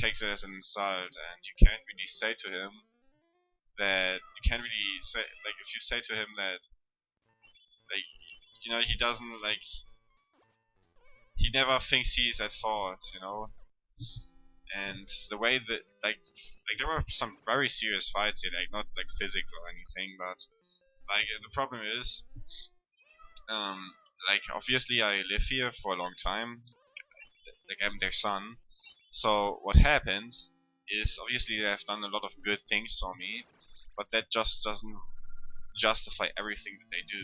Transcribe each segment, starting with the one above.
takes it as an insult, and you can't really say to him that you can't really say, like, if you say to him that, like, you know, he doesn't, like, he never thinks he's at fault, you know. And the way that, like there were some very serious fights here, like not like physical or anything, but like the problem is, like obviously I live here for a long time, like I'm their son. So what happens is obviously they have done a lot of good things for me, but that just doesn't justify everything that they do.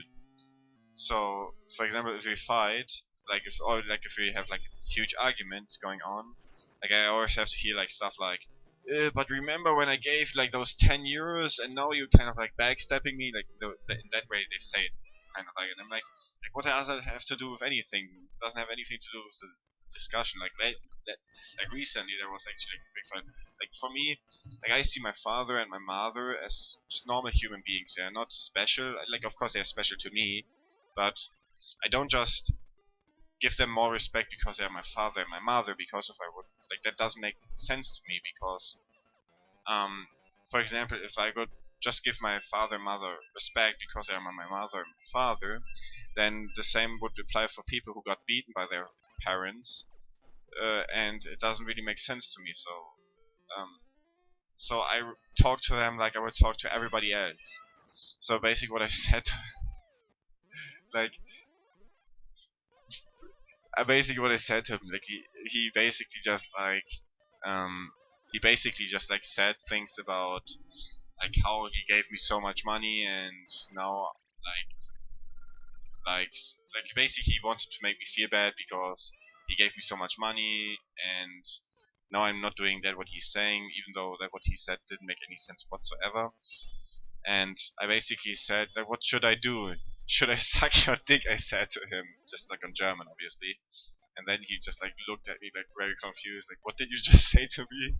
So for example, if we fight, like if we have like a huge argument going on, like I always have to hear like stuff like, but remember when I gave like those 10 euros and now you kind of like backstabbing me, like in that way they say it, kind of like, and I'm like what does that have to do with anything? It doesn't have anything to do with the discussion. Like like recently there was actually a big fight. Like for me, like I see my father and my mother as just normal human beings. They are not special. Like of course they are special to me, but I don't just give them more respect because they are my father and my mother, because if I would, like, that doesn't make sense to me, because for example, if I would just give my father and mother respect because they are my mother and my father, then the same would apply for people who got beaten by their parents, and it doesn't really make sense to me. So I talk to them like I would talk to everybody else. So basically what I said, like, basically what I said to him, like he basically just like said things about like how he gave me so much money, and now like basically he wanted to make me feel bad because he gave me so much money, and now I'm not doing that what he's saying, even though that what he said didn't make any sense whatsoever. And I basically said, like, what should I do? Should I suck your dick? I said to him, just like on German, obviously. And then he just like looked at me like very confused, like, what did you just say to me?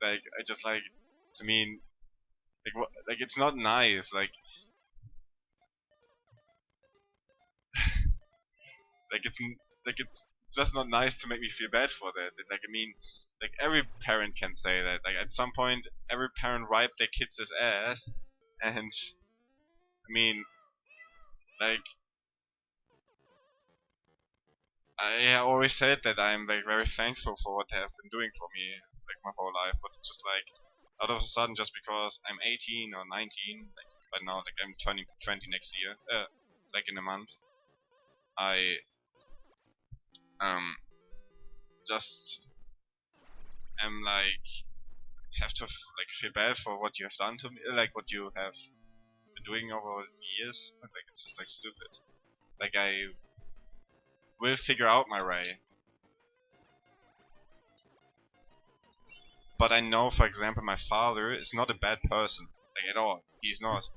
Like, I just like, I mean, like what? Like it's not nice. Like it's just not nice to make me feel bad for that. Like I mean, like every parent can say that. Like at some point, every parent wiped their kids' ass, and I mean, like I always said that I'm like very thankful for what they have been doing for me like my whole life, but just like out of a sudden, just because I'm 18 or 19, like but now like I'm turning 20 next year, like in a month, I just am like have to like feel bad for what you have done to me, like what you have been doing over the years. Like it's just like stupid. Like I will figure out my way. But I know, for example, my father is not a bad person, like at all. He's not.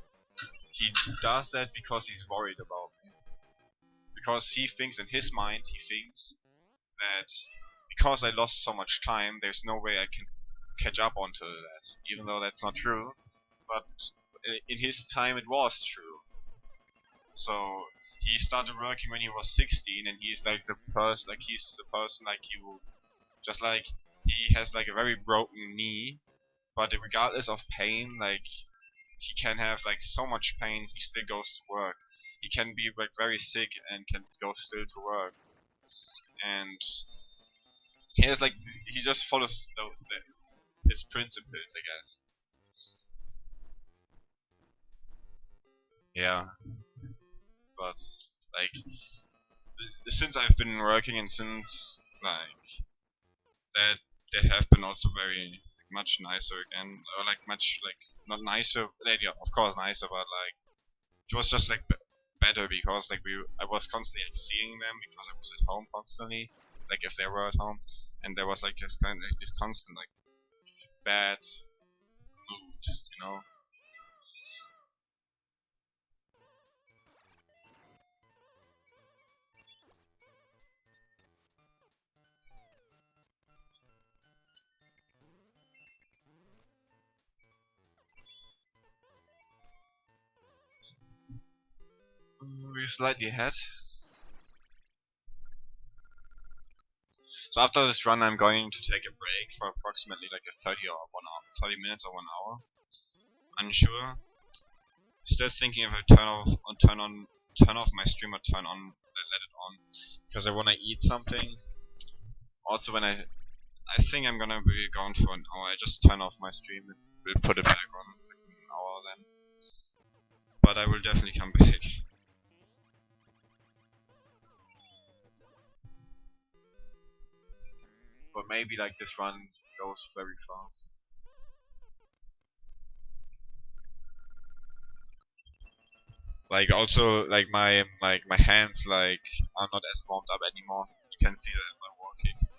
He does that because he's worried about me. Because he thinks in his mind, he thinks that because I lost so much time, there's no way I can catch up onto that. Even though that's not true. But in his time, it was true. So he started working when he was 16, and he's like the person, like he's the person like you, just like he has like a very broken knee, but regardless of pain, like he can have like so much pain, he still goes to work. He can be like very sick and can go still to work, and he has like he just follows his principles, I guess. Yeah, but like since I've been working and since like that, they have been also very much nicer again, or like much like not nicer, like, yeah, of course nicer, but like it was just like better because like I was constantly like seeing them because I was at home constantly, like if they were at home, and there was like this kind of like this constant like bad mood, you know. We're slightly ahead. So after this run, I'm going to take a break for approximately like a 30 minutes or 1 hour. Unsure. Still thinking if I turn off my stream or turn on, let it on, because I wanna eat something. Also, when I think I'm gonna be gone for an hour, I just turn off my stream and will put it back on like an hour then. But I will definitely come back. But maybe like this run goes very far. Like also like my hands like are not as warmed up anymore. You can see that in my wall kicks.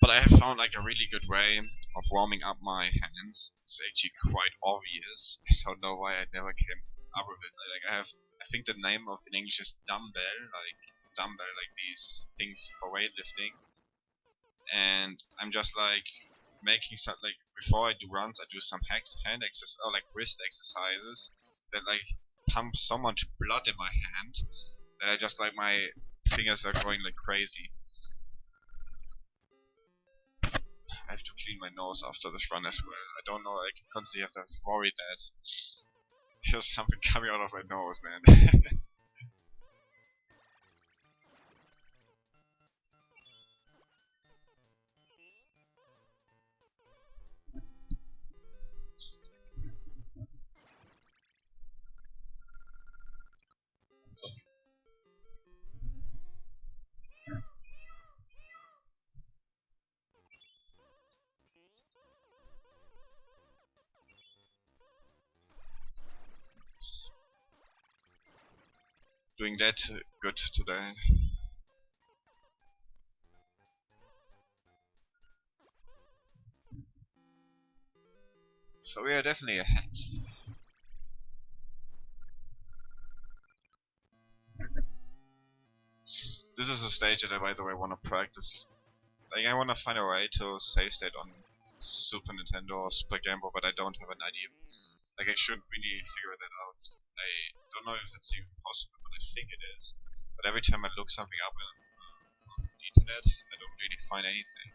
But I have found like a really good way of warming up my hands. It's actually quite obvious. I don't know why I never came up with it. Like I think the name of in English is dumbbell, like these things for weightlifting. And I'm just like making some like before I do runs, I do some hand exercise or like wrist exercises that like pump so much blood in my hand that I just like my fingers are going like crazy. I have to clean my nose after this run as well. I don't know, I constantly have to worry that there's something coming out of my nose, man. Doing that good today. So we are definitely ahead. This is a stage that I, by the way, want to practice. Like, I want to find a way to save state on Super Nintendo or Super Game Boy, but I don't have an idea. Like, I should really figure that out. I don't know if it's even possible, but I think it is. But every time I look something up on the internet, I don't really find anything.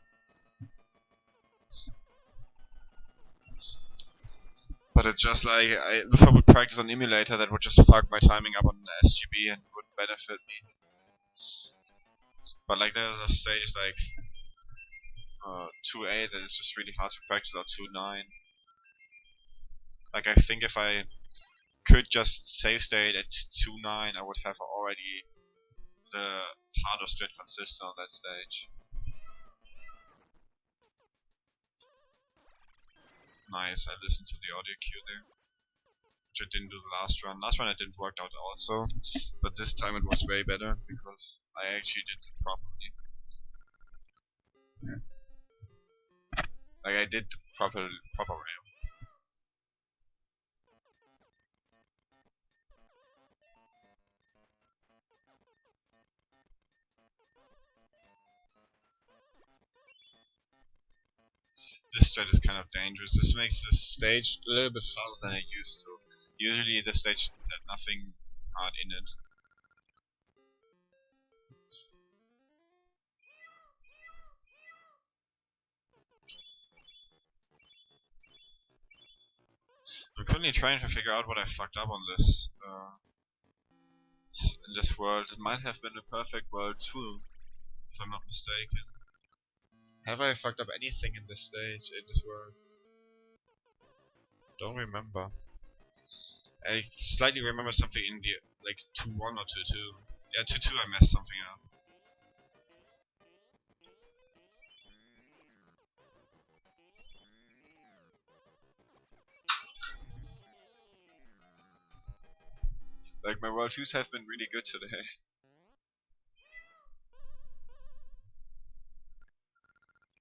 But it's just like, if I would practice on emulator, that would just fuck my timing up on the SGB and would benefit me. But like, there's a stage like 2A that is just really hard to practice, or 2.9. Like, I think if I could just save state at 2.9, I would have already the harder strat consistent on that stage. Nice, I listened to the audio cue there, which I didn't do the last run. Last run it didn't work out also, but this time it was way better because I actually did it properly. Like, I did the proper rail. This strat is kind of dangerous. This makes this stage a little bit harder than I used to. Usually the stage had nothing hard in it. I'm currently trying to figure out what I fucked up on this in this world. It might have been a perfect world too, if I'm not mistaken. Have I fucked up anything in this stage, in this world? Don't remember. I slightly remember something in the like 2-1 or 2-2. Yeah, 2-2 I messed something up. Like, my World 2s have been really good today.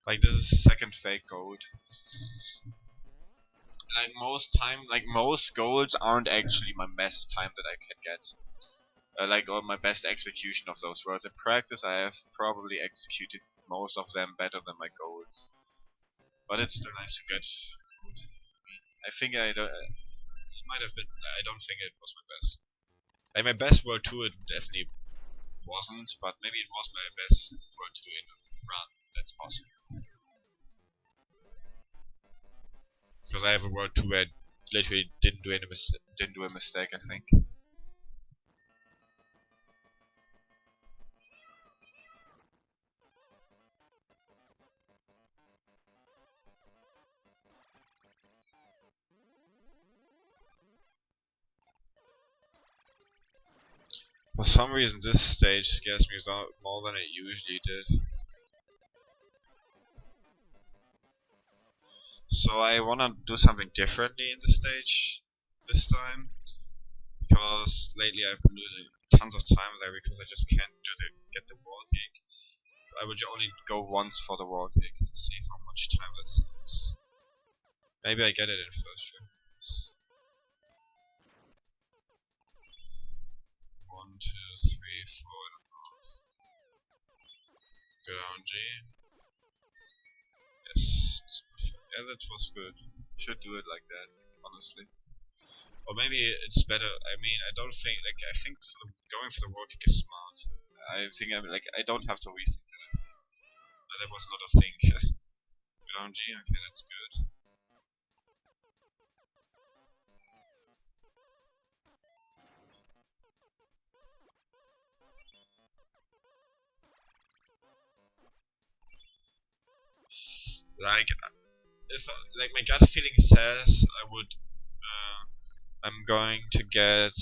Like, this is the second fake gold. Like most golds aren't actually my best time that I can get. Or my best execution of those worlds. In practice, I have probably executed most of them better than my golds. But it's still nice to get gold. I think I don't. It might have been. I don't think it was my best. Like my best World 2, it definitely wasn't, but maybe it was my best World 2 in a run. That's possible. Because I have a World 2 where I literally didn't do a mistake. I think. For some reason, this stage scares me more than it usually did. So I wanna do something differently in the stage this time, because lately I've been losing tons of time there because I just can't get the wall kick. I would only go once for the wall kick and see how much time that saves. Maybe I get it in first try. 1, 2, 3, 4.5. Good RNG. Yes. Yeah, that was good. Should do it like that, honestly. Or maybe it's better. I mean, I don't think I think going for the wall kick is smart. I think I don't have to rethink it. That was not a thing. Good RNG. Okay, that's good. Like, if like my gut feeling says I'm going to get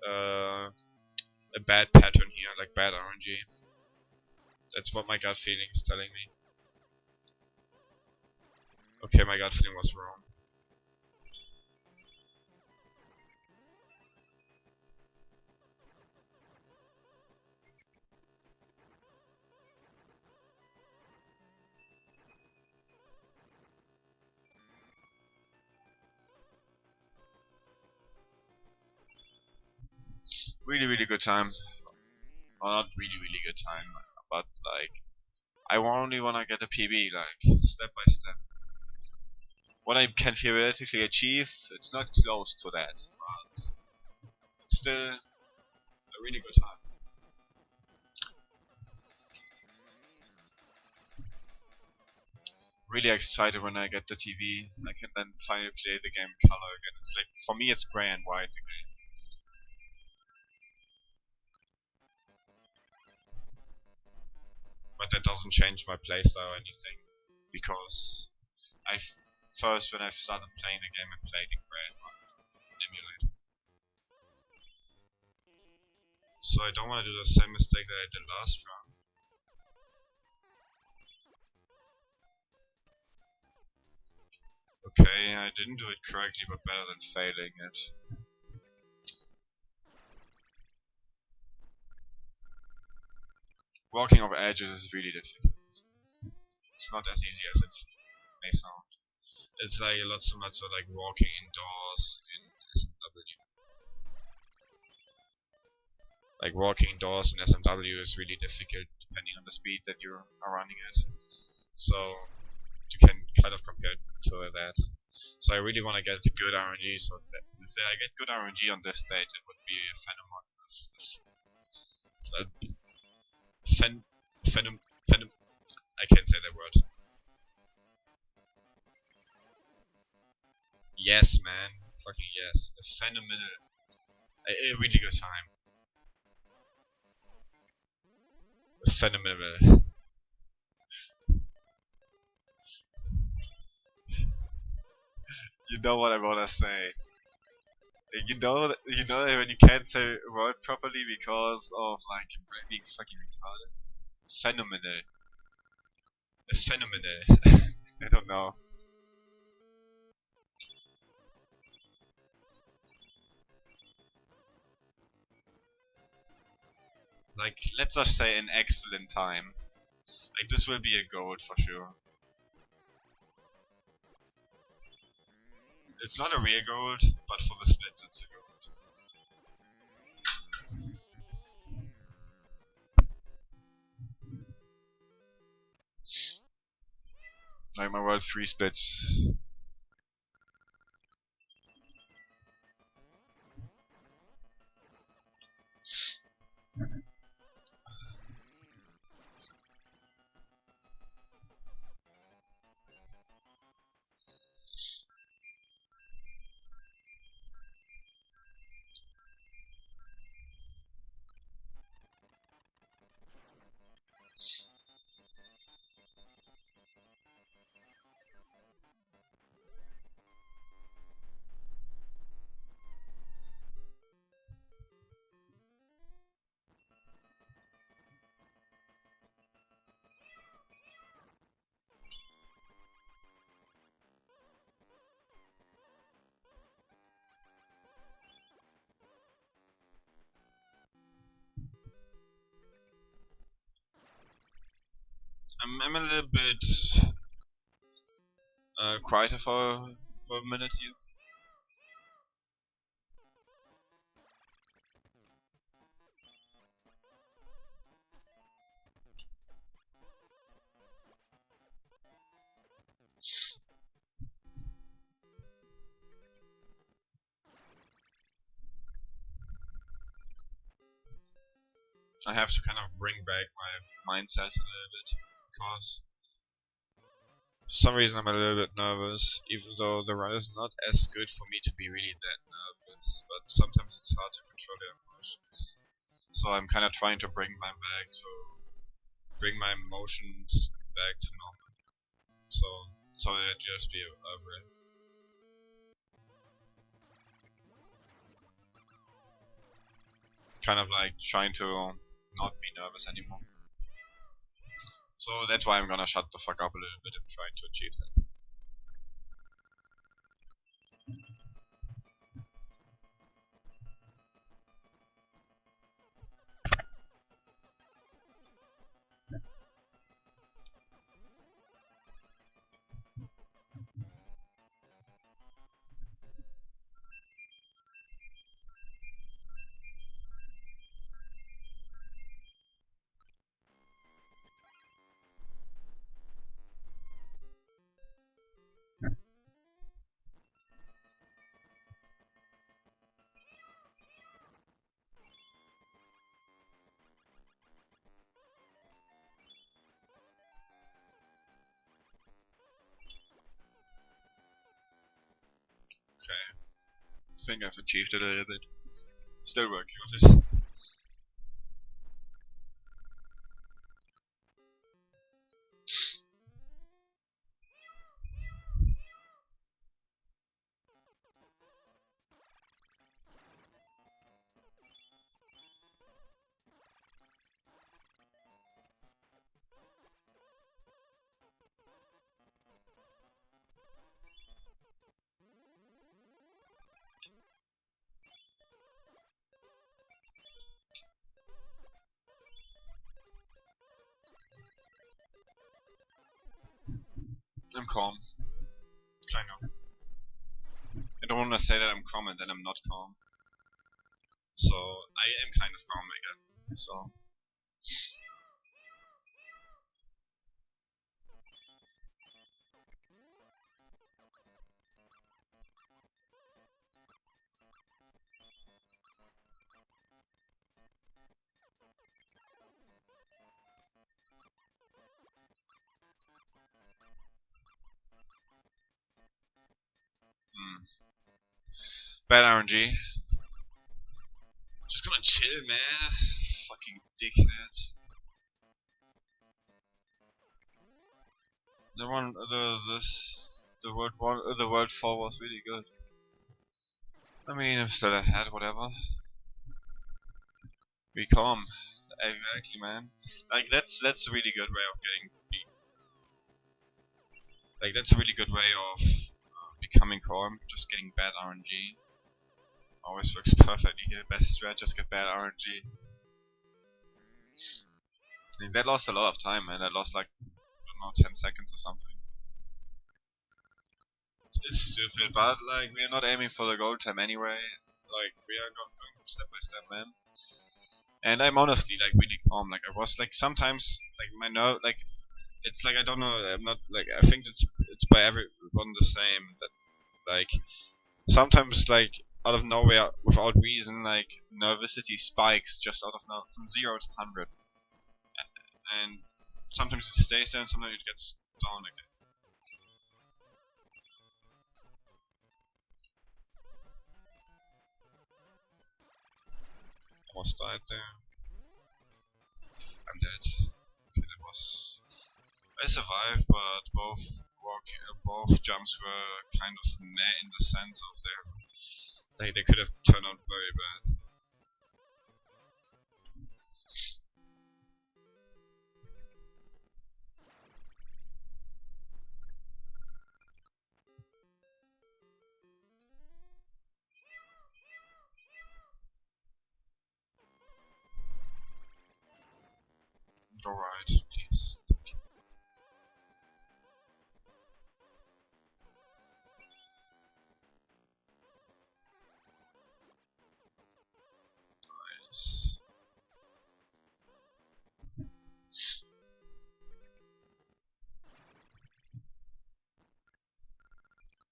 a bad pattern here, like bad RNG. That's what my gut feeling is telling me. Okay, my gut feeling was wrong. Really good time. Well, not really good time, but like I only wanna get a PB, like step by step. What I can theoretically achieve, it's not close to that, but it's still a really good time. Really excited when I get the TV. I can then finally play the game in color again. It's like, for me it's gray and white again. But that doesn't change my playstyle or anything, because first when I started playing the game I played in gray and white emulator. So I don't want to do the same mistake that I did last round. Okay, I didn't do it correctly, but better than failing it. Walking over edges is really difficult. It's not as easy as it may sound. It's like a lot similar to like walking indoors in SMW. Like walking indoors in SMW is really difficult depending on the speed that you are running at. So you can kind of compare it to that. So I really want to get good RNG, so that if I get good RNG on this stage, it would be a phenom. I can't say that word. Yes, man, fucking yes, a phenomenal, a really good time. A phenomenal. You know what I wanna say. You know that when you can't say a word properly because of like being fucking retarded. Phenomenal. Phenomenal. I don't know. Like, let's just say an excellent time. Like, this will be a gold for sure. It's not a real gold, but for the splits it's a gold. Like my World 3 splits. I'm a little bit quieter for a minute here. I have to kind of bring back my mindset a little bit, because for some reason I'm a little bit nervous, even though the run is not as good for me to be really that nervous, but sometimes it's hard to control your emotions. So I'm kind of trying to bring my emotions back to normal. So that just be over it. Kind of like trying to not be nervous anymore. So that's why I'm gonna shut the fuck up a little bit and try to achieve that. Okay. I think I've achieved it a little bit. Still working on it. I'm calm. Kind of. I don't want to say that I'm calm and then I'm not calm. So I am kind of calm again. So bad RNG. Just gonna chill, man. Fucking dickhead. The world 4 was really good. I mean, I'm still ahead, whatever. Be calm. Exactly, man. Like that's a really good way of getting beat. Like that's a really good way of becoming calm. Just getting bad RNG. Always works perfectly here. Best strat, just get bad RNG. I mean, that lost a lot of time, man. That lost like, I don't know, 10 seconds or something. It's stupid, but like, we are not aiming for the goal time anyway. Like, we are going step by step, man. And I'm honestly like really calm. Like I was like sometimes like my nerve like it's like I don't know. I'm not like I think it's by everyone the same that like sometimes like out of nowhere without reason like nervosity spikes just out of no from 0 to 100, and sometimes it stays there and sometimes it gets down again. Almost died there. I'm dead. Okay, that was. I survived, but both jumps were kind of meh in the sense of they could have turned out very bad. Go right, please.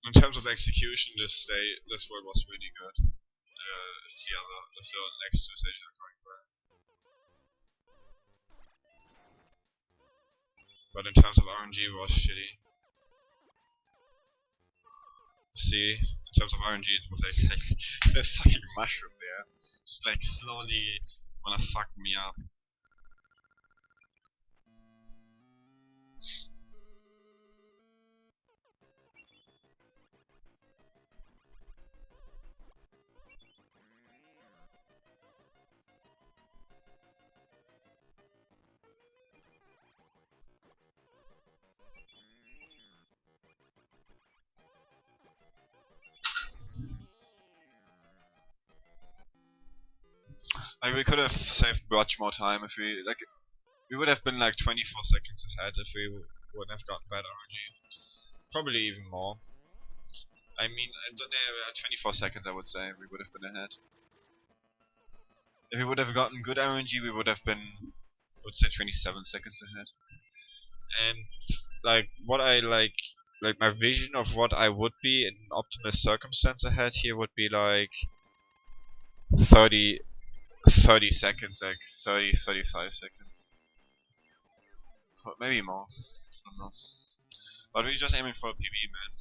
In terms of execution, this world was really good. If the next two stages are going well. But in terms of RNG, it was shitty. See, in terms of RNG, it was like the fucking mushroom there, just like slowly wanna fuck me up. Like we could have saved much more time if we would have been like 24 seconds ahead if we wouldn't have gotten bad RNG. Probably even more. I mean, I don't know, 24 seconds I would say we would have been ahead. If we would have gotten good RNG, we would have been, I would say 27 seconds ahead. And like what I like my vision of what I would be in an optimal circumstance ahead here would be like 30 seconds, like 35 seconds. Maybe more. I don't know. But we're just aiming for a PB, man.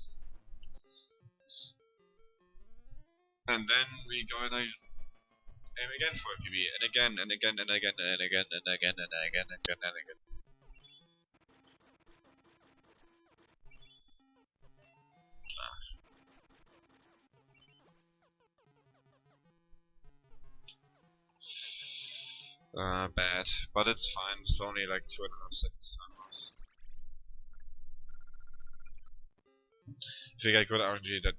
And then we go and aim again for a PB, and again, and again, and again, and again, and again, and again, and again, and again. Bad, but it's fine. It's only like 2.5 seconds time loss. If we get good RNG, that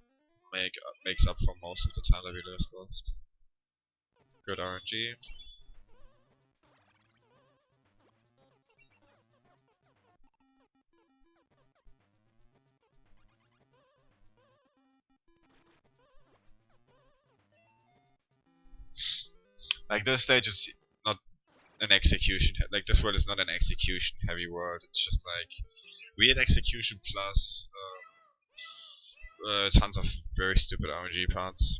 makes up for most of the time that we lost. Good RNG. Like this stage is not an execution, like this world is not an execution heavy world, it's just like weird execution plus tons of very stupid RNG parts.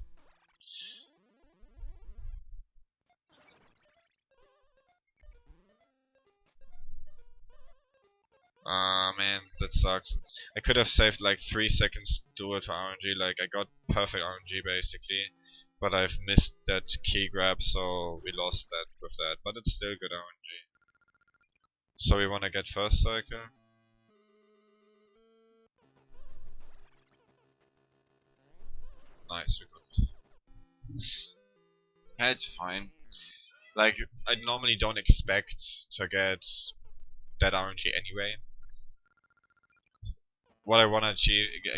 Man, that sucks. I could have saved like 3 seconds to do it for RNG, like I got perfect RNG basically, but I've missed that key grab, so we lost that with that, but it's still good RNG. So we wanna get first cycle. Nice, we got it. Yeah, it's fine. Like, I normally don't expect to get that RNG anyway. What I wanna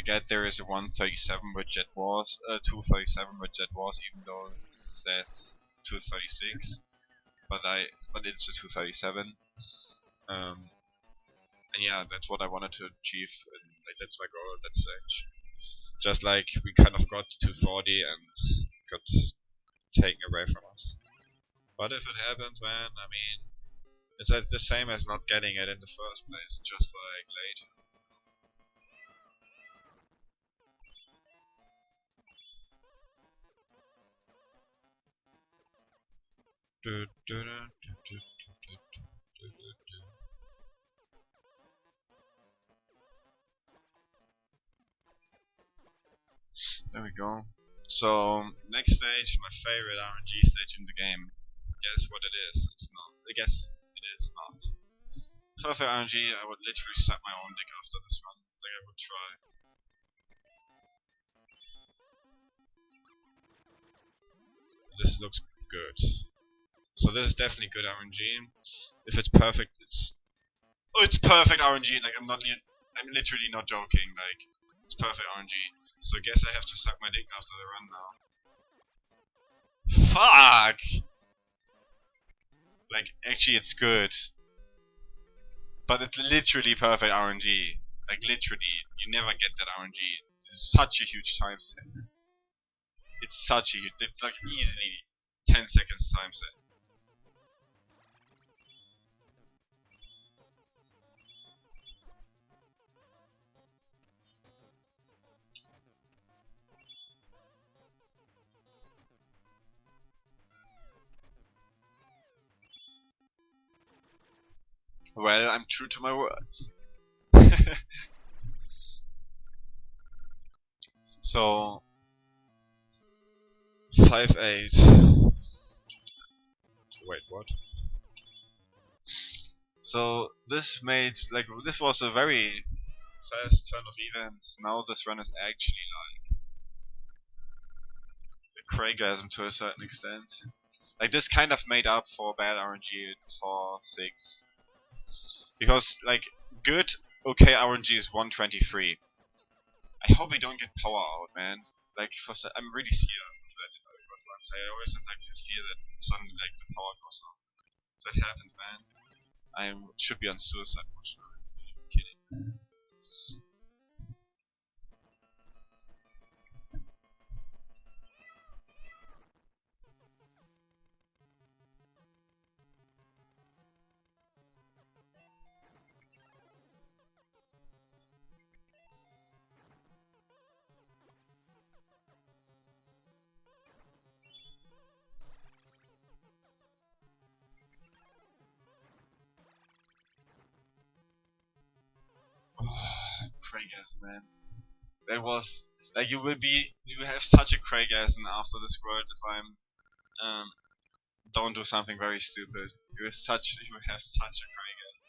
get there is a 137, which it was, 237, which it was, even though it says 236. But it's a 237. And yeah, that's what I wanted to achieve, and like that's my goal at that stage. Just like we kind of got to 240 and got taken away from us. But if it happens, man, I mean, it's the same as not getting it in the first place, just like late. There we go. So, next stage, my favorite RNG stage in the game. Guess what it is? It's not. I guess it is not. Perfect RNG, I would literally suck my own dick after this run. Like, I would try. This looks good. So this is definitely good RNG. If it's perfect, it's perfect RNG. Like I'm literally not joking. Like it's perfect RNG. So I guess I have to suck my dick after the run now. Fuck! Like actually it's good. But it's literally perfect RNG. Like literally, you never get that RNG. It's such a huge time set. It's such a huge, it's like easily 10 seconds time set. Well, I'm true to my words. So 5-8. Wait, what? So this was a very fast turn of events. Now this run is actually like a Craigasm to a certain extent. Like this kind of made up for bad RNG for 6. Because like good okay RNG is 123. I hope we don't get power out, man. Like I'm really scared of that in other good runs. I always have like a fear that suddenly like the power goes off. If that happened, man, I should be on suicide watch now. I'm kidding. Craigasm, man. That was like you have such a Craigasm after this world if I'm don't do something very stupid. You have such a Craigasm.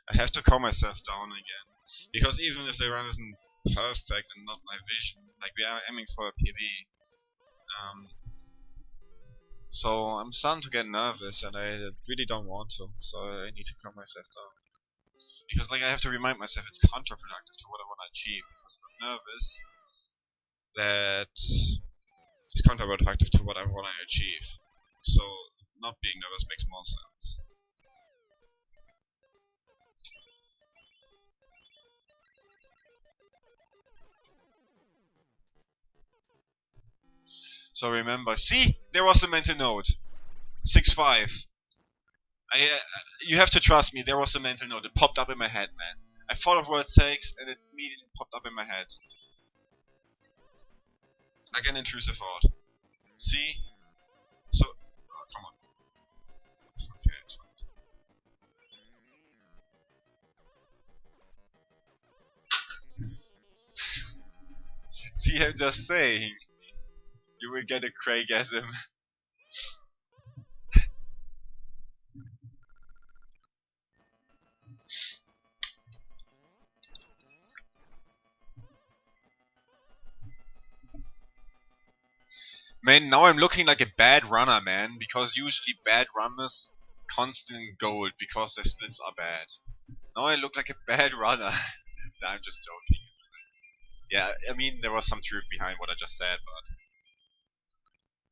I have to calm myself down again. Because even if the run isn't perfect and not my vision, like we are aiming for a PB, so I'm starting to get nervous and I really don't want to, so I need to calm myself down. Because like I have to remind myself it's counterproductive to what I want to achieve, because if I'm nervous, that is counterproductive to what I want to achieve. So not being nervous makes more sense. So remember, see, there was a mental note. 6-5. You have to trust me, there was a mental note. It popped up in my head, man. I thought of word 6 and it immediately popped up in my head. Like an intrusive thought. See? So, oh, come on. Okay, it's fine. See, I'm just saying. You will get a Craigasm. Man, now I'm looking like a bad runner, man, because usually bad runners constant in gold because their splits are bad. Now I look like a bad runner. Nah, I'm just joking. Yeah, I mean, there was some truth behind what I just said, but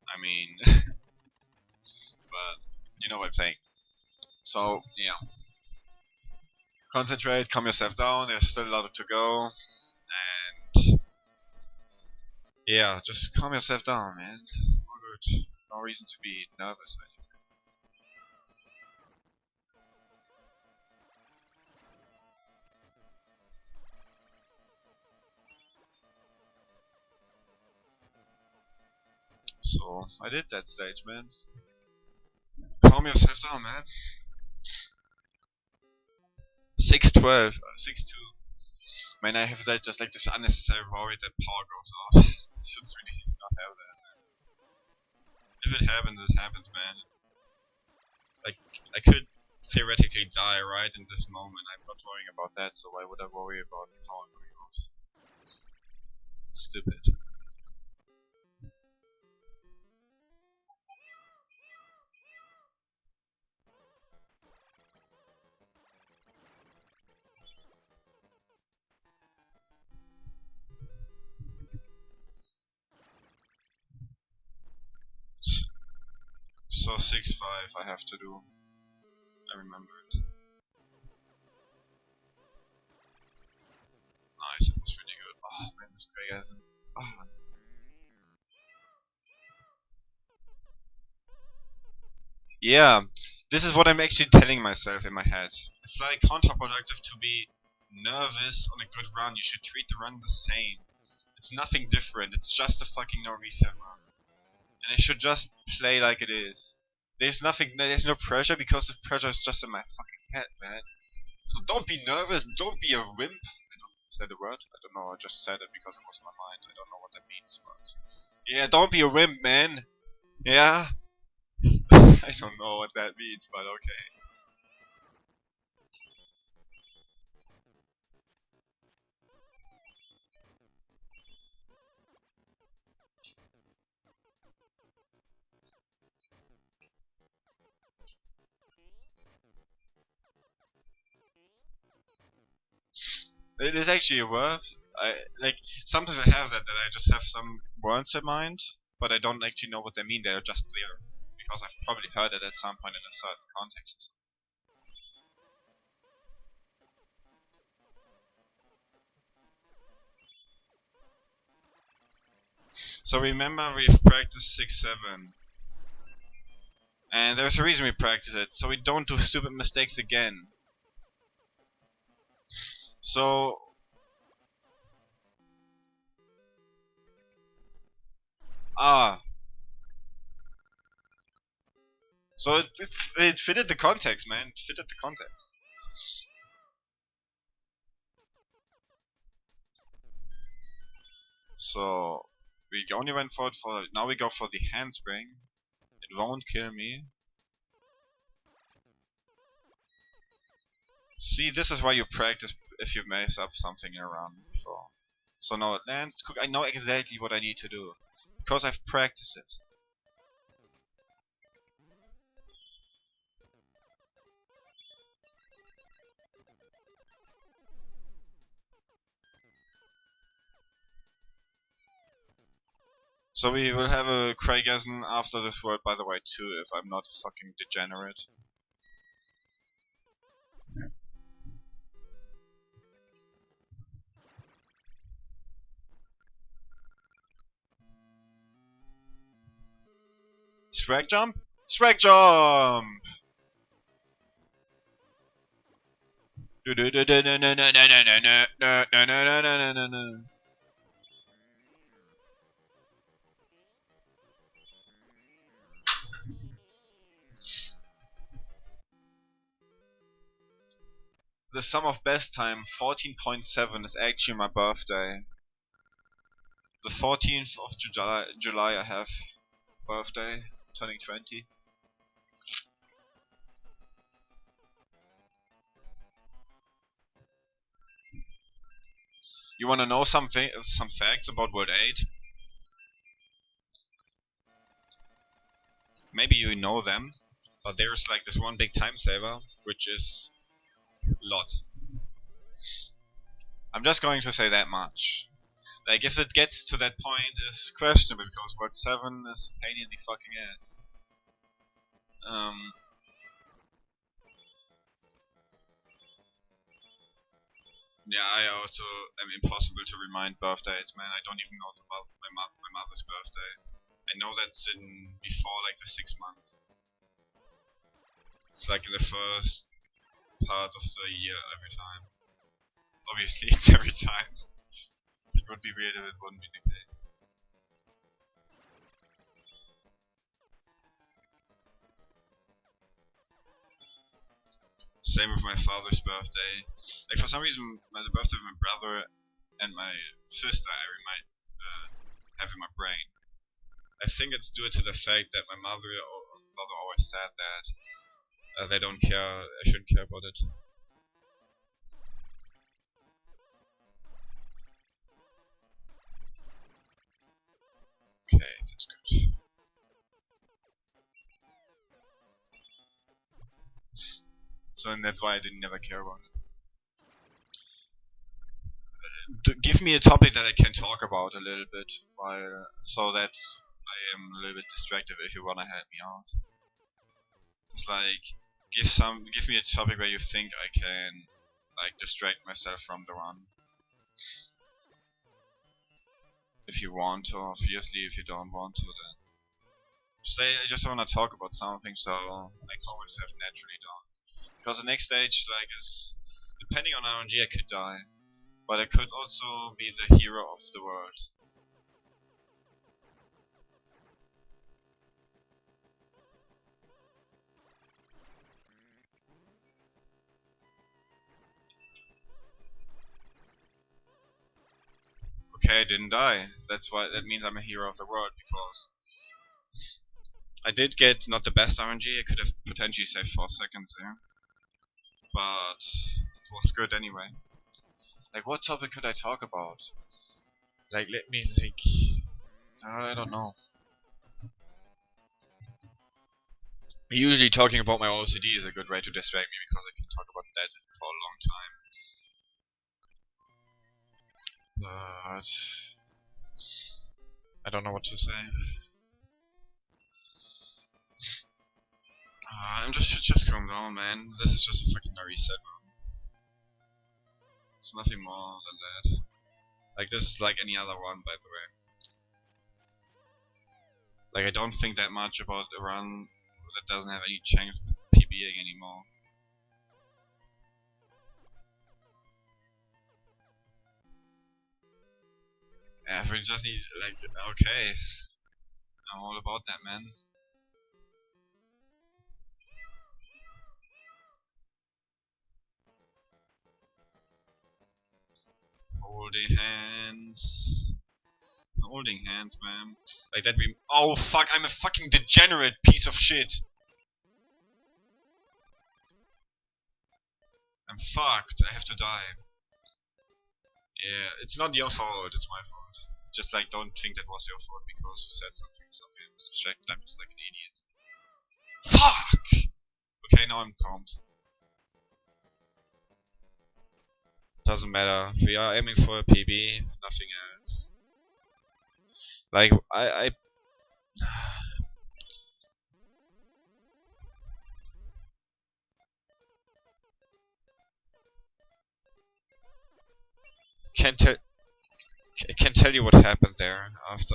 I mean, but you know what I'm saying. So, yeah. Concentrate, calm yourself down, there's still a lot to go, and yeah, just calm yourself down, man. All good. No reason to be nervous or anything. So, I did that stage, man. Calm yourself down, man. 6-12, 6-2. Man, I have that just like this unnecessary worry that power goes out. Should really not have that, man. If it happens, it happens, man. Like, I could theoretically die right in this moment. I'm not worrying about that, so why would I worry about power going out? Stupid. So 6-5 I have to do. I remember it. Nice, it was really good. Oh man, this Craigasm. Oh. Yeah, this is what I'm actually telling myself in my head. It's like counterproductive to be nervous on a good run. You should treat the run the same. It's nothing different. It's just a fucking no reset run. And I should just play like it is. There's no pressure because the pressure is just in my fucking head, man. So don't be nervous, don't be a wimp. Is that a word? I don't know, I just said it because it was in my mind. I don't know what that means, but... Yeah, don't be a wimp, man. Yeah? I don't know what that means, but okay. It is actually a word. Sometimes I have that I just have some words in mind, but I don't actually know what they mean. They're just there because I've probably heard it at some point in a certain context. So remember, we've practiced 6-7, and there's a reason we practice it, so we don't do stupid mistakes again. So so it fitted the context, man. It fitted the context. So we only went for it for... Now we go for the handspring. It won't kill me. See, this is why you practice if you mess up something around before. So now it lands. I know exactly what I need to do because I've practiced it. So we will have a Craigasm after this word, by the way, too, if I'm not fucking degenerate. Swag jump? Swag jump! The sum of best time, 14.7, is actually my birthday. The 14th of July I have birthday, turning 20. You wanna know some facts about World 8? Maybe you know them, but there's like this one big time saver, which is lot. I'm just going to say that much. Like, if it gets to that point, is questionable because World 7 is a pain in the fucking ass. Yeah, I also am impossible to remind birthdays, man. I don't even know about my mother's birthday. I know that's in before like the 6th month. It's like in the first part of the year every time. Obviously, it's every time. It would be weird if it wouldn't be the case. Same with my father's birthday. Like, for some reason, the birthday of my brother and my sister I have in my brain. I think it's due to the fact that my mother or father always said that they don't care, I shouldn't care about it. Okay, that's good. So, and that's why I didn't never care about it. Give me a topic that I can talk about a little bit, while so that I am a little bit distracted if you wanna help me out. It's like give me a topic where you think I can like distract myself from the run. If you want to, obviously if you don't want to then say I just wanna talk about something so I calm myself naturally down. Because the next stage like is depending on RNG I could die. But I could also be the hero of the world. okay, I didn't die. That means I'm a hero of the world, because I did get not the best RNG. I could have potentially saved 4 seconds there, but it was good anyway. Like, what topic could I talk about? Like, I don't know. Usually talking about my OCD is a good way to distract me, because I can talk about that for a long time. But I don't know what to say. I'm just calm down, man. This is just a fucking reset. It's nothing more than that. Like, this is like any other run, by the way. Like, I don't think that much about a run that doesn't have any chance of PBing anymore. Yeah, we just need, like, okay. I'm all about that, man. Holding hands. Holding hands, man. Like that we. Oh fuck! I'm a fucking degenerate piece of shit. I'm fucked. I have to die. Yeah, it's not your fault. It's my fault. Just like, don't think that was your fault because you said something. I'm just like an idiot. Fuck! Okay, now I'm calmed. Doesn't matter. We are aiming for a PB. Nothing else. Like, I can't tell. I can tell you what happened there after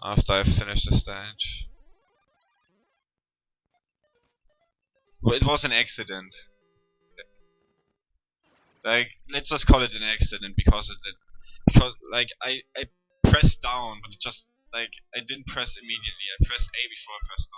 I finished the stage. Well, it was an accident. Like, let's just call it an accident, because like I pressed down, but it just, like, I didn't press immediately. I pressed A before I pressed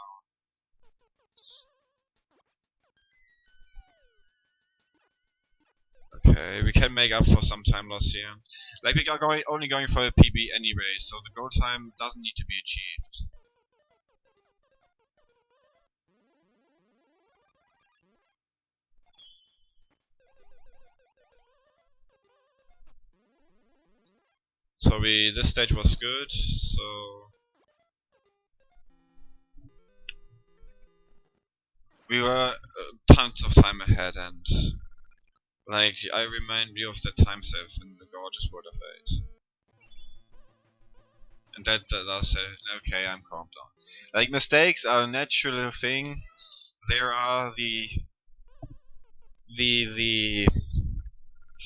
down. Okay, we can make up for some time loss here. Like, we are only going for a PB anyway, so the goal time doesn't need to be achieved. So this stage was good, so we were tons of time ahead, and like, I remind you of the time save in the gorgeous World of 8. And that's it. Okay, I'm calmed down. Like, mistakes are a natural thing. There are the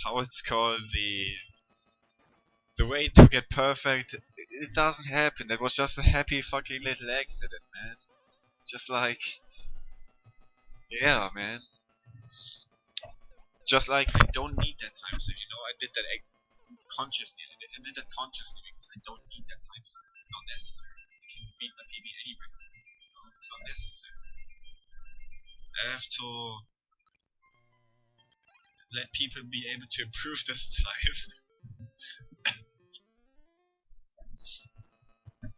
how it's called, the way to get perfect. It doesn't happen. That was just a happy fucking little accident, man. Just like, yeah, man. Just like, I don't need that time save, you know. I did that consciously. I did that consciously because I don't need that time save. It's not necessary. I can beat my PB anyway. You know? It's not necessary. I have to let people be able to improve this time.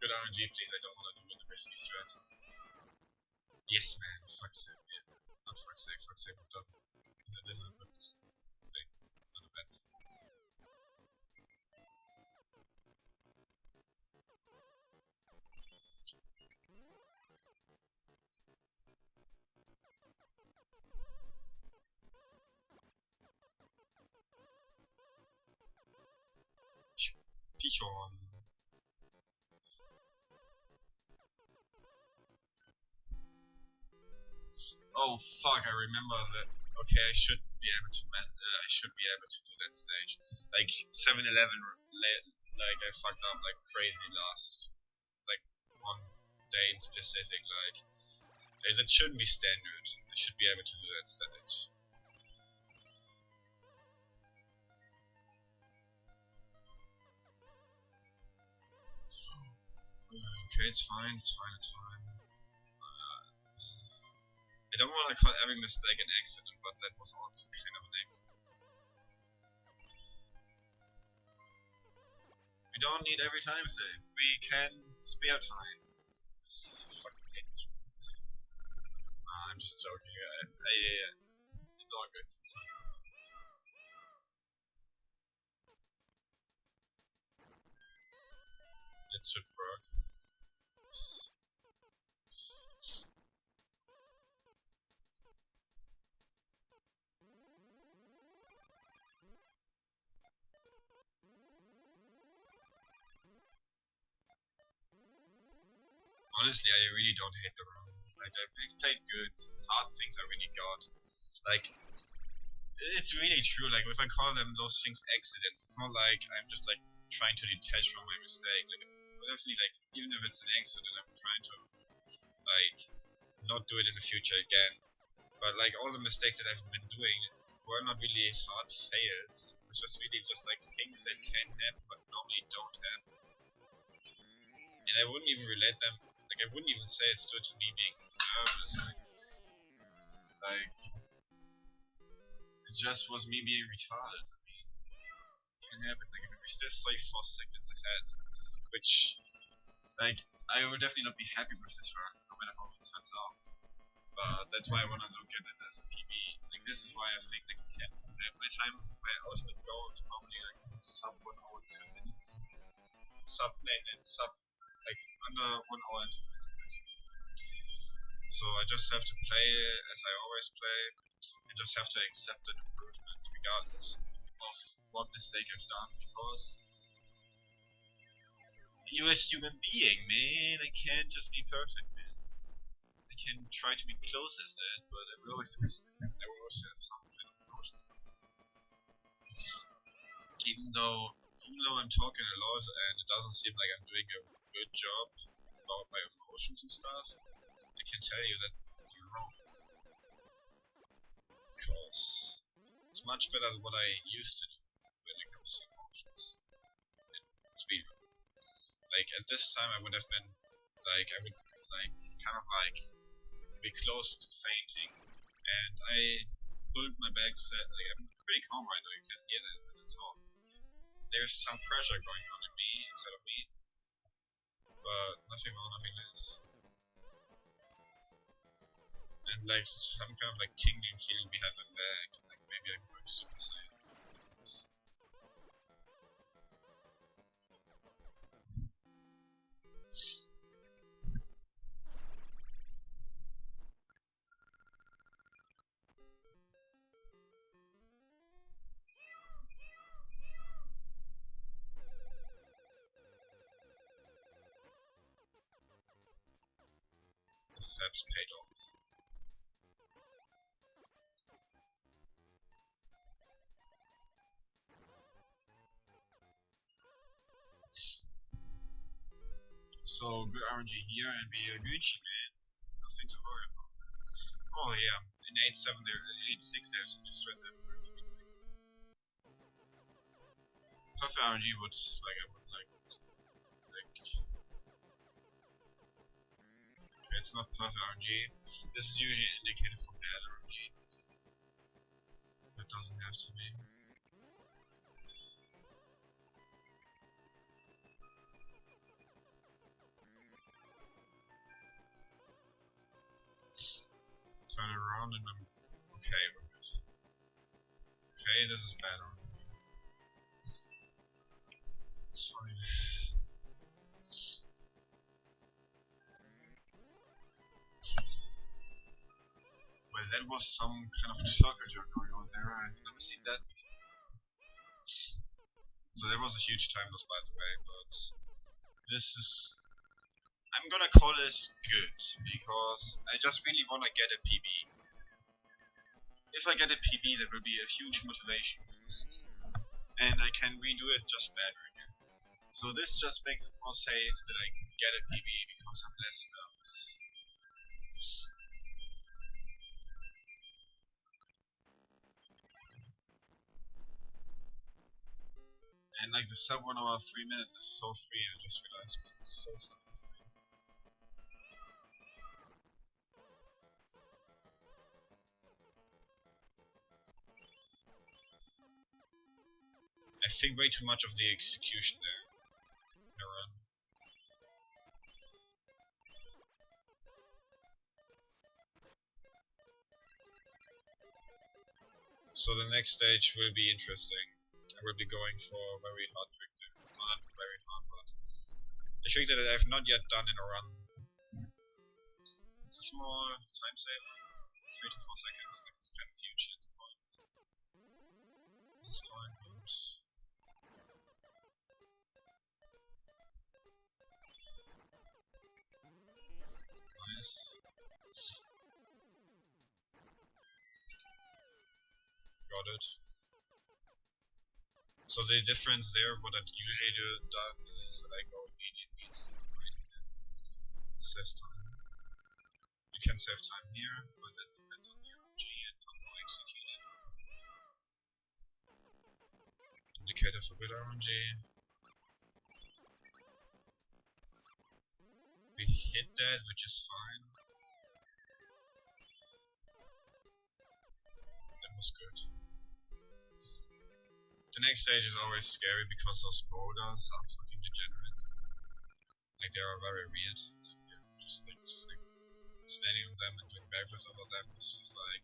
Good RNG, please. I don't want to do the risky strat. Yes, man. Fuck's sake. Yeah. Not fuck's sake. Fuck's sake. This is a good thing. Not a bad thing. Pichon. Oh fuck! I remember that. Okay, I should be able to do that stage. Like 7-Eleven, like I fucked up like crazy last, like, one day in specific. Like, that shouldn't be standard. I should be able to do that stage. Okay, it's fine. I don't want to call every mistake an accident, but that was also kind of an accident. don't need every time save. We can spare time. I fucking hate this. I'm just joking. It's all good. It's all good. It should work. Honestly, I really don't hate the room. Like, I played good. Hard things I really got. Like, it's really true. Like, if I call them those things accidents, it's not like I'm just like trying to detach from my mistake. Like, definitely, like, even if it's an accident, I'm trying to like not do it in the future again. But like all the mistakes that I've been doing were not really hard fails. It was just really just like things that can happen but normally don't happen. And I wouldn't even relate them. Like I wouldn't even say it's due to me being nervous. Like it just was me being retarded. I mean, it can happen. Like we still 4 seconds ahead, which like I would definitely not be happy with this run, no matter how it turns out. But that's why I want to look at it as a PB. Like this is why I think like you can. My ultimate goal is probably like sub 1 hour 2 minutes. Like under 1 hour and 2 minutes. So I just have to play as I always play, and just have to accept an improvement regardless of what mistake I've done, because you're a human being, man. I can't just be perfect, man. I can try to be close as that, but I will always do mistakes. I will always have some kind of emotions. Even though I'm talking a lot and it doesn't seem like I'm doing a good job about my emotions and stuff, I can tell you that you're wrong. Because it's much better than what I used to do when it comes to emotions. To be like at this time I would have been like I would like kind of like be close to fainting, and I pulled my back set. Like I'm pretty calm right now. You can hear that when I talk. There's some pressure going on in me inside of me, but nothing more, nothing less. And like some kind of like tingling feeling behind my back. Like maybe I'm going Super Saiyan. The Fabs paid off. So good RNG here and be a Gucci man. Nothing to worry about. Oh yeah, in 8.7 there, 8.6 there's a new strat everywhere. Perfect RNG would like I would like. Okay, it's not perfect RNG. This is usually an indicator for bad RNG. It doesn't have to be. Turn it around and I'm okay with it. Okay, this is bad RNG. It's fine. Well, that was some kind of circle jerk going on there. I've never seen that. So that was a huge time loss, by the way, but this is... I'm gonna call this good, because I just really wanna get a PB. If I get a PB, that will be a huge motivation boost, and I can redo it just better again. So this just makes it more safe that I get a PB, because I'm less nervous. And like the sub 1 hour 3 minutes is so free, I just realized, but it's so fucking free. I think way too much of the execution there. So the next stage will be interesting. I will be going for a very hard trick there. Not very hard, but a trick that I have not yet done in a run. It's a small time saver, 3 to 4 seconds, like it's kind of huge at the point. This point goes. Nice. Got it. So the difference there, what I usually do is that I go immediately instead of waiting and save time. You can save time here, but that depends on the RNG and how you execute it. Indicator for good RNG. We hit that, which is fine. That was good. The next stage is always scary because those boulders are fucking degenerates. Like they are very weird. Like they're just like standing on them and doing backflips over them. It's just like,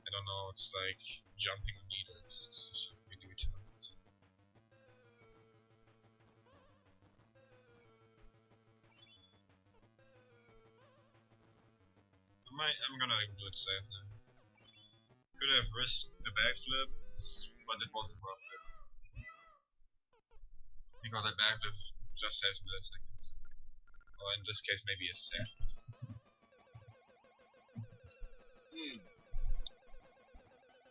I don't know, it's like jumping on needles. It's just really retarded. I'm gonna do it safe then. Could have risked the backflip, but it wasn't worth it. Because that backflip just saves milliseconds. Or in this case maybe a second.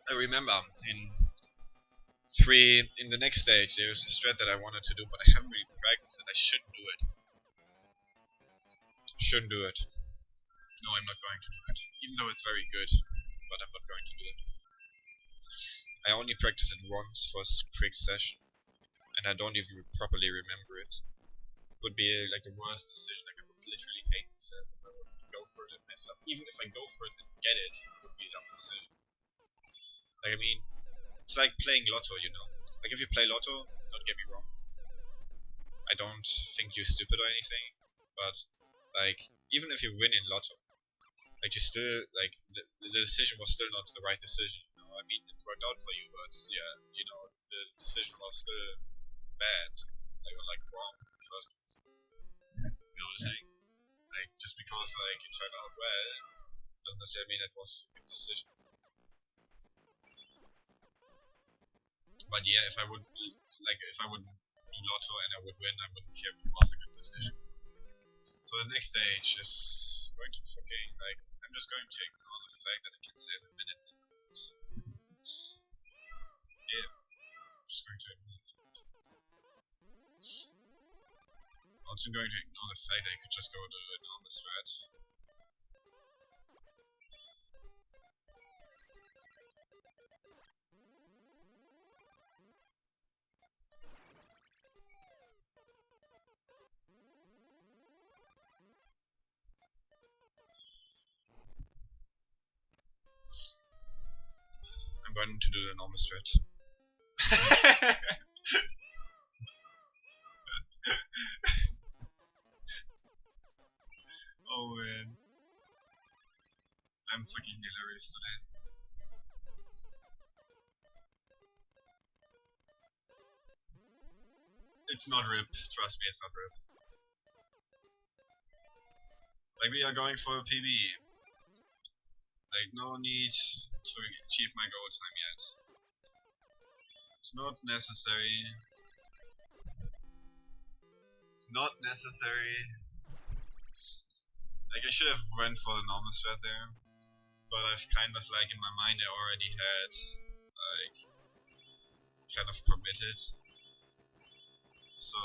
I remember in the next stage there was a strat that I wanted to do, but I haven't really practiced it. I shouldn't do it. Shouldn't do it. No, I'm not going to do it. Even though it's very good, but I'm not going to do it. I only practiced it once for a quick session, and I don't even properly remember it. It would be like the worst decision. Like I would literally hate myself if I would go for it and mess up. Even if I go for it and get it, it would be a dumb decision. Like I mean, it's like playing Lotto, you know. Like if you play Lotto, don't get me wrong. I don't think you're stupid or anything, but like even if you win in Lotto, like you still like the decision was still not the right decision. You know, I mean it worked out for you, but yeah, you know the decision was still bad. Like wrong in the first place. You know what I'm saying? Like just because like it turned out well doesn't necessarily mean it was a good decision. But yeah, if I would do Lotto and I would win, I wouldn't care if it was a good decision. So the next stage is going to fucking like I'm just going to ignore the fact that it can save a minute. Yeah, I'm just going to ignore the fact. Also going to ignore the fact that I could just go to a normal strat. I'm going to do the normal strat. Oh man. I'm fucking hilarious today. It's not RIP, trust me, it's not RIP. Like we are going for a PB. Like no need to achieve my goal time yet. It's not necessary. It's not necessary. Like I should have went for the normal strat there, but I've kind of like in my mind I already had like kind of committed. So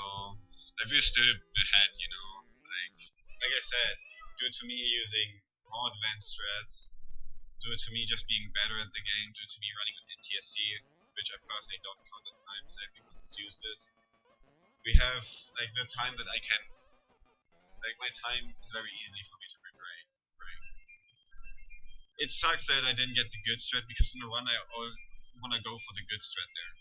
I will still ahead, you know. Like I said, due to me using more advanced strats, due to me just being better at the game, due to me running an NTSC, which I personally don't count at time save because it's useless. We have like the time that I can, like my time is very easy for me to prepare. It sucks that I didn't get the good strat because in the run I want to go for the good strat there.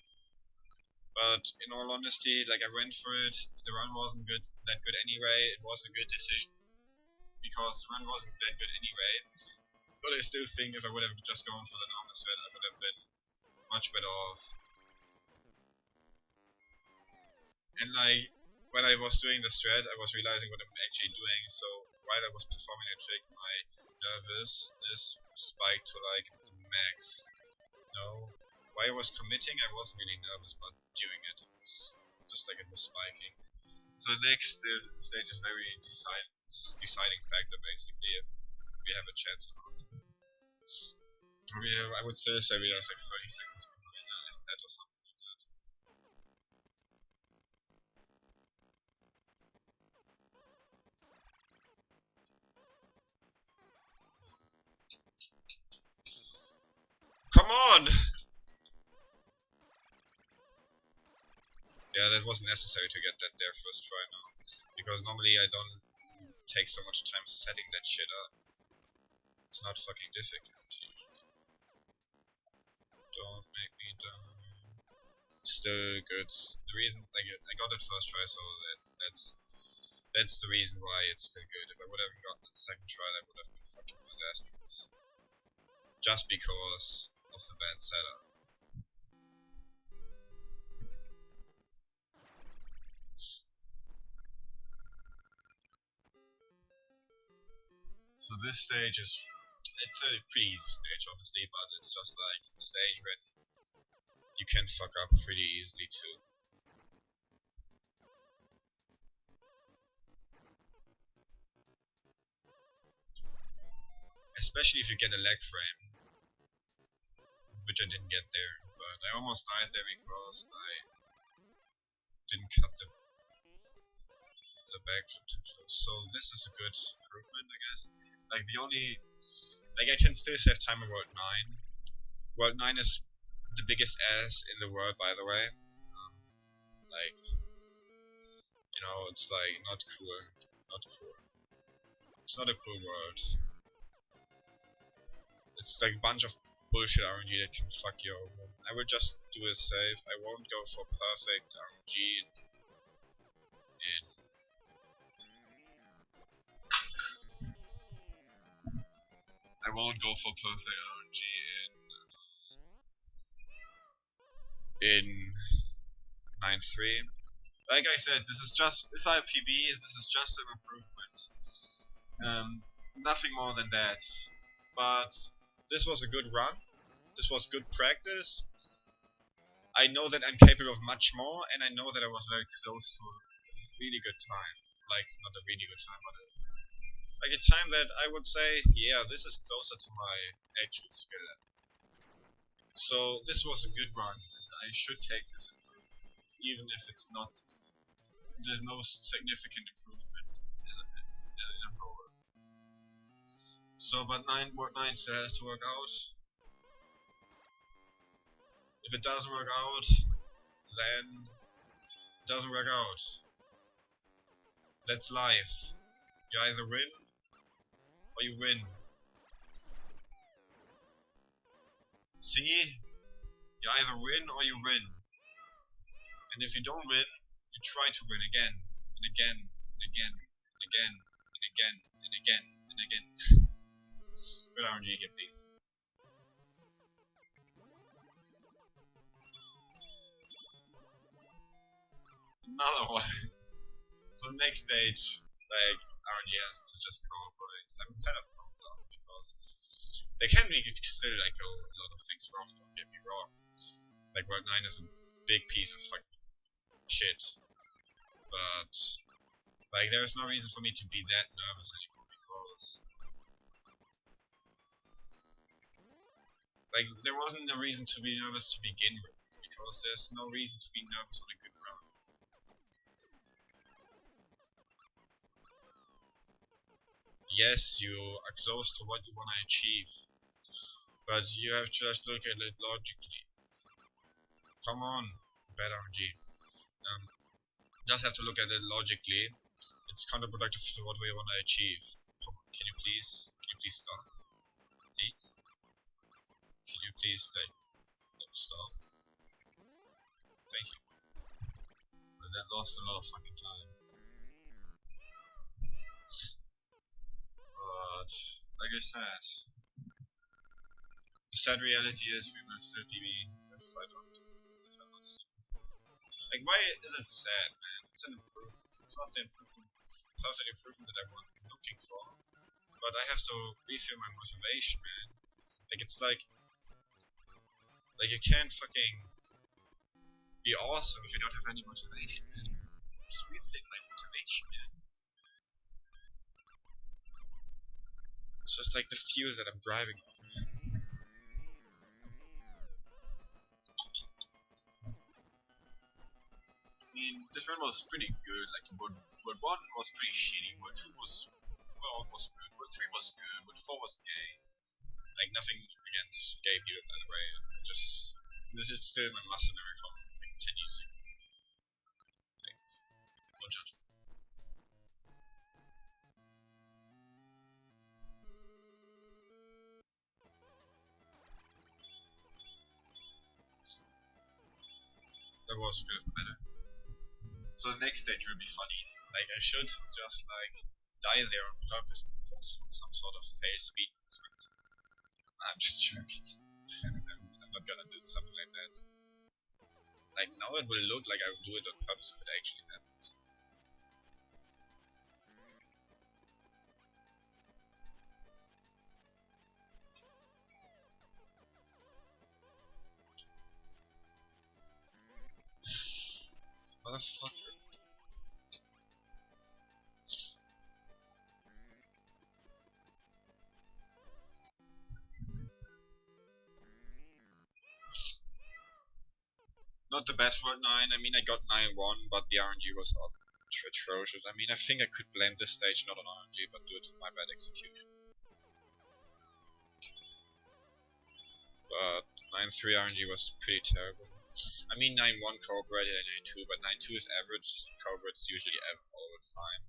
But in all honesty, like I went for it, the run wasn't that good anyway, it was a good decision. Because the run wasn't that good anyway, But I still think if I would have just gone for the normal strat, I would have been much better off. And like, when I was doing the strat, I was realizing what I'm actually doing, so while I was performing a trick, my nervousness spiked to like the max. No, while I was committing, I wasn't really nervous, but during it, it was just like it was spiking. So the next stage is very deciding factor, basically, if we have a chance or not. I would say we have like 30 seconds behind that or something like that. Come on! Yeah, that was necessary to get that there first try now. Because normally I don't take so much time setting that shit up. It's not fucking difficult. Don't make me die. Still good. The reason I got it first try, so that's the reason why it's still good. If I would have gotten it second try, that would have been fucking disastrous. Just because of the bad setup. So this stage it's a pretty easy stage, obviously, but it's just like a stage when you can fuck up pretty easily too. Especially if you get a leg frame, which I didn't get there, but I almost died there because I didn't cut the back too close. So this is a good improvement, I guess. Like the only, like I can still save time in World 9. World 9 is the biggest ass in the world, by the way. Like, you know, it's like not cool. Not cool. It's not a cool world. It's like a bunch of bullshit RNG that can fuck you over. I will just do a save. I won't go for perfect RNG in I won't go for perfect RNG in 9.3. Like I said, this is just, if I PB, this is just an improvement. Nothing more than that. But this was a good run. This was good practice. I know that I'm capable of much more, and I know that I was very close to a really good time. Like, not a really good time, but like a time that I would say, yeah, this is closer to my actual skill level. So this was a good run, and I should take this improvement, even if it's not the most significant improvement in a whole. So, but 9 still has to work out. If it doesn't work out, then it doesn't work out. That's life. You either win or you win. See? You either win or you win. And if you don't win, you try to win again, and again, and again, and again, and again, and again, and again. Good RNG here, please. Another one. So the next stage, like, RNG has to just cooperate. I'm kind of calmed down because there can be still like a lot of things wrong, don't get me wrong. Like World 9 is a big piece of fucking shit. But like there's no reason for me to be that nervous anymore because like there wasn't a reason to be nervous to begin with, because there's no reason to be nervous on a good run. Yes, you are close to what you want to achieve, but you have to just look at it logically. Come on, bad RNG. Just have to look at it logically. It's counterproductive to what we want to achieve. Come on, can you please stop? Please? Can you please stay? Don't stop. Thank you. But that lost a lot of fucking time. But, like I said, The sad reality is we will still PB if I don't. If I was. Like, why is it sad, man? It's an improvement. It's not the improvement, perfect improvement that I'm looking for. But I have to refill my motivation, man. Like, it's like you can't fucking be awesome if you don't have any motivation, man. Just refill my motivation, man. It's just like the fuel that I'm driving on. I mean, this run was pretty good. Like, World 1 was pretty shitty. World 2 was almost good. World 3 was good. World 4 was gay. Like, nothing against gay people, by the way. Just, this is still my muscle memory from like 10 years ago. Like, no judgment. That was kind of better. So the next stage will be funny. Like, I should just like die there on purpose and post on some sort of fail speed script. I'm just joking. I'm not gonna do something like that. Like, now it will look like I would do it on purpose if it actually happens. Motherfucker. Not the best World 9, I mean I got 9-1, but the RNG was atrocious. I mean, I think I could blame this stage not on RNG, but due to my bad execution. But 9-3 RNG was pretty terrible. I mean 9-1 corroborated in 9-2, but 9-2 is average, corroborates usually all the time.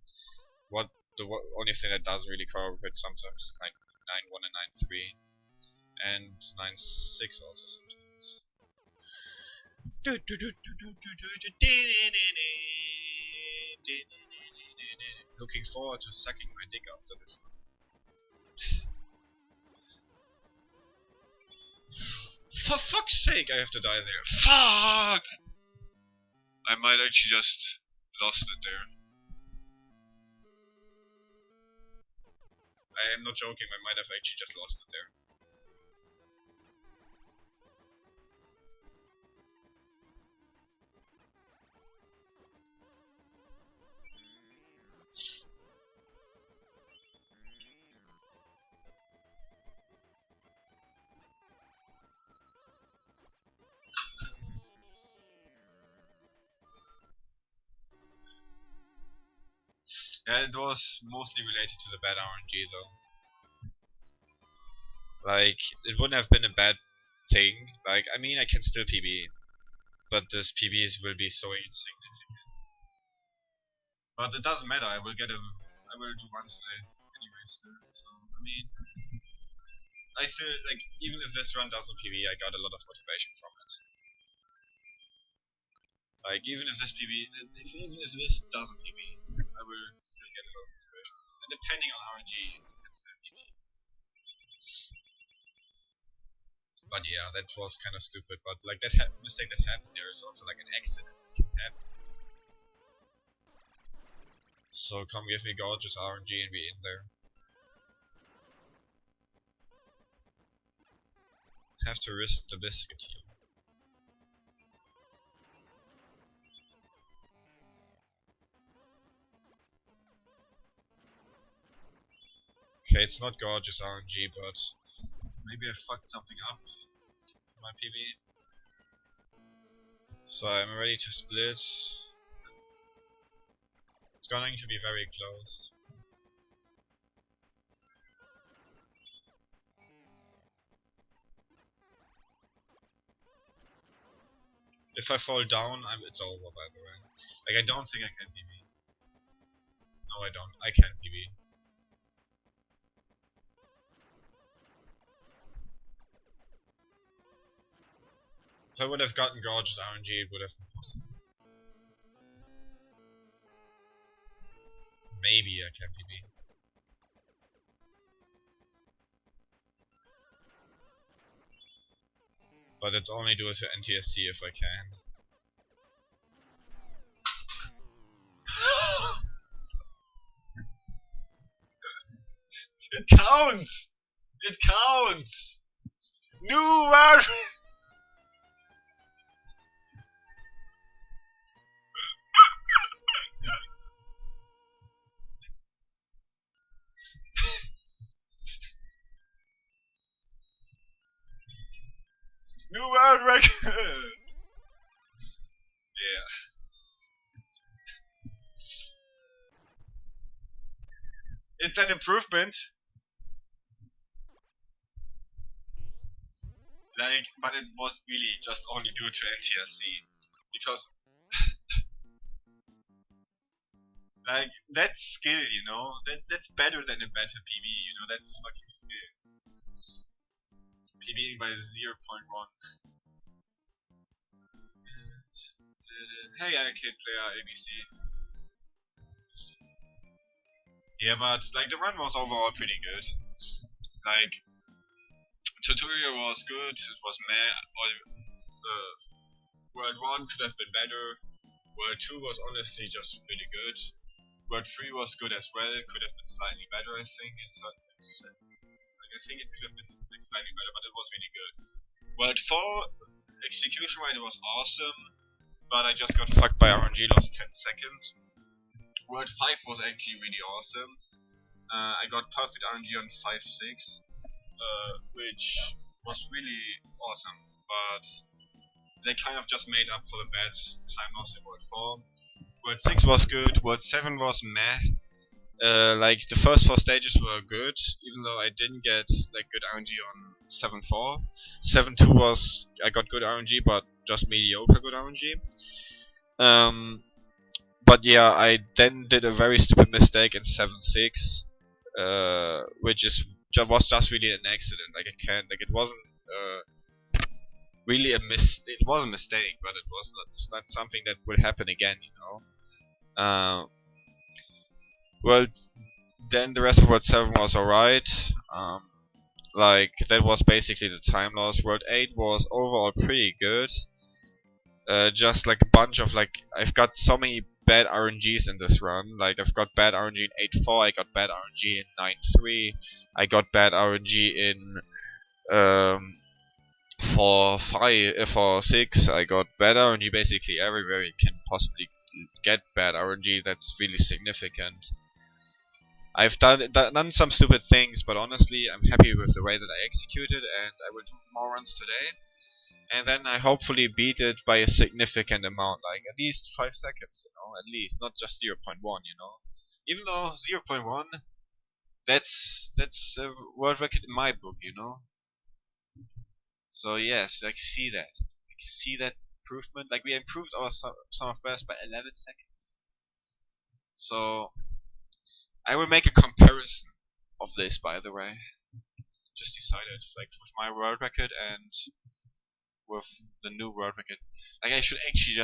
The only thing that doesn't really corroborate sometimes is 9-1 and 9-3. And 9-6 also sometimes. Looking forward to sucking my dick after this one. For fuck's sake, I have to die there. Fuck! I might actually just lost it there. I am not joking, I might have actually just lost it there. Yeah, it was mostly related to the bad RNG though. Like, it wouldn't have been a bad thing. Like, I mean, I can still PB, but this PBs will be so insignificant. But it doesn't matter. I will do one state anyway still. So I mean, I still like, even if this run doesn't PB, I got a lot of motivation from it. Like, even if this doesn't PB, I will still get a lot of motivation. And depending on RNG, it's still PB. But yeah, that was kind of stupid. But like, that mistake that happened there is also like an accident that can happen. So come give me gorgeous RNG and be in there. Have to risk the biscuit here. Okay, it's not gorgeous RNG, but maybe I fucked something up in my PB. So I'm ready to split. It's going to be very close. If I fall down, it's over, by the way. Like, I don't think I can PB. No, I don't. I can PB. If I would have gotten gorgeous RNG, it would have been possible. Maybe I can PB. but it's only do it to NTSC if I can. It counts! It counts! New world! New world record! Yeah. It's an improvement. Like, but it was really just only due to NTSC. Because, like, that's skill, you know? That's better than a better PB, you know? That's fucking skill. PBing by 0.1. Hey, arcade player ABC. Yeah, but like the run was overall pretty good. Like tutorial was good. It was meh. World 1 could have been better. World 2 was honestly just really good. World 3 was good as well. Could have been slightly better, I think. I think it could have been like, slightly better, but it was really good. World 4 execution rate was awesome, but I just got fucked by RNG. Lost 10 seconds. World 5 was actually really awesome. I got perfect RNG on 5-6, which was really awesome, but they kind of just made up for the bad time loss in World 4. World 6 was good, World 7 was meh. Like the first 4 stages were good, even though I didn't get like good RNG on 7-4. 7-2 was, I got good RNG, but just mediocre good RNG. But yeah, I then did a very stupid mistake in 7-6, which was just really an accident. Like it wasn't really it was a mistake, but it was not something that will happen again, you know. Well, then the rest of World 7 was alright. Like that was basically the time loss. World 8 was overall pretty good. Just like a bunch of like I've got so many bad RNGs in this run. Like I've got bad RNG in 8-4, I got bad RNG in 9-3, I got bad RNG in 4-6, I got bad RNG basically everywhere you can possibly get bad RNG. That's really significant. I've done some stupid things, but honestly I'm happy with the way that I executed, and I will do more runs today. And then I hopefully beat it by a significant amount, like at least 5 seconds, you know, at least, not just 0.1, you know. Even though 0.1, that's a world record in my book, you know. So yes, like see that improvement. Like we improved our sum of best by 11 seconds. So I will make a comparison of this, by the way. Just decided, like with my world record and with the new world record. Like I should actually just